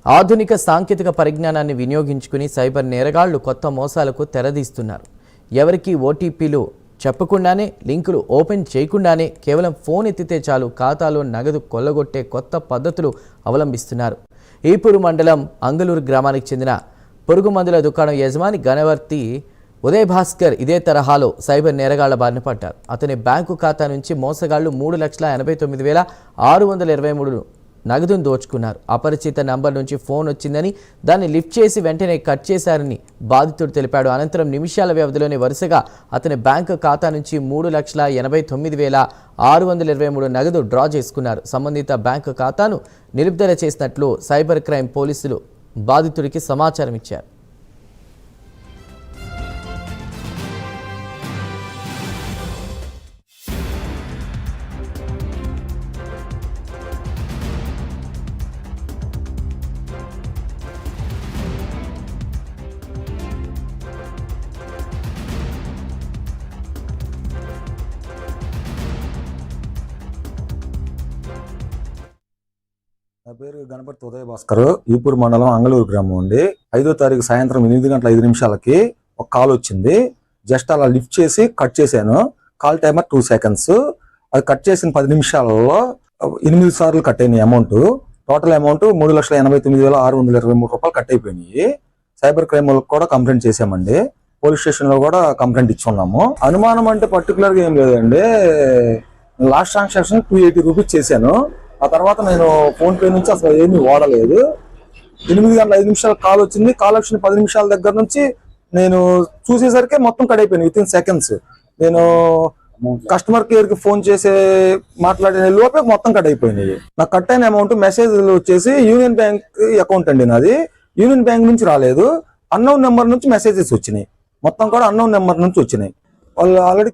ఆధునిక సాంకేతిక పరిజ్ఞానాన్ని వినియోగించుకుని సైబర్ నేరగాళ్లు కొత్త మోసాలకు తెరదీస్తున్నారు. ఎవరికి ఓటీపీలు చెప్పకుండానే, లింకులు ఓపెన్ చేయకుండానే కేవలం ఫోన్ ఎత్తితే చాలు ఖాతాలో నగదు కొల్లగొట్టే కొత్త పద్ధతులు అవలంబిస్తున్నారు. ఈపూరు మండలం అంగలూరు గ్రామానికి చెందిన పురుగు మందుల దుకాణం యజమాని గణవర్తి ఉదయ్ భాస్కర్ ఇదే తరహాలో సైబర్ నేరగాళ్ల బారిన పడ్డారు. అతని బ్యాంకు ఖాతా నుంచి మోసగాళ్లు 3,89,623 నగదును దోచుకున్నారు. అపరిచిత నంబర్ నుంచి ఫోన్ వచ్చిందని దాన్ని లిఫ్ట్ చేసి వెంటనే కట్ చేశారని బాధితుడు తెలిపాడు. అనంతరం నిమిషాల వ్యవధిలోనే వరుసగా అతని బ్యాంకు ఖాతా నుంచి 3,89,623 నగదు డ్రా చేసుకున్నారు. సంబంధిత బ్యాంకు ఖాతాను నిలుపుదల చేసినట్లు సైబర్ క్రైమ్ పోలీసులు బాధితుడికి సమాచారం ఇచ్చారు. నా పేరు గణపతి ఉదయ్ భాస్కర్. ఈపూరు మండలం అంగలూరు గ్రామం అండి. 5వ తారీఖు సాయంత్రం 8:05 ఒక కాల్ వచ్చింది. జస్ట్ అలా లిఫ్ట్ చేసి కట్ చేశాను. Call timer 2 seconds. అది కట్ చేసిన 10 నిమిషాలలో 8 సార్లు కట్ అయినాయి అమౌంట్. టోటల్ అమౌంట్ 3,89,623 రూపాయలు కట్ అయిపోయినాయి. సైబర్ క్రైమ్ వాళ్ళకి కూడా కంప్లైంట్ చేశామండి. పోలీస్ స్టేషన్ లో కూడా కంప్లైంట్ ఇచ్చున్నాము. అనుమానం అంటే పర్టికులర్ గా ఏం లేదండి. లాస్ట్ ట్రాన్సాక్షన్ 280 రూపీస్ చేశాను. ఆ తర్వాత నేను ఫోన్ పే నుంచి అసలు ఏమీ వాడలేదు. 8:05 కాల్ వచ్చింది. కాల్ వచ్చిన 10 నిమిషాల దగ్గర నుంచి నేను చూసేసరికి మొత్తం కట్ అయిపోయింది. విత్ ఇన్ సెకండ్స్ నేను కస్టమర్ కేర్ కి ఫోన్ చేసే మాట్లాడిన లోపే మొత్తం కట్ అయిపోయినాయి. నాకు కట్ అయిన అమౌంట్ మెసేజ్ వచ్చేసి యూనియన్ బ్యాంక్ అకౌంట్ అండి నాది. యూనియన్ బ్యాంక్ నుంచి రాలేదు, అన్నోన్ నెంబర్ నుంచి మెసేజెస్ వచ్చినాయి. మొత్తం కూడా అన్నోన్ నెంబర్ నుంచి వచ్చినాయి. వాళ్ళు ఆల్రెడీ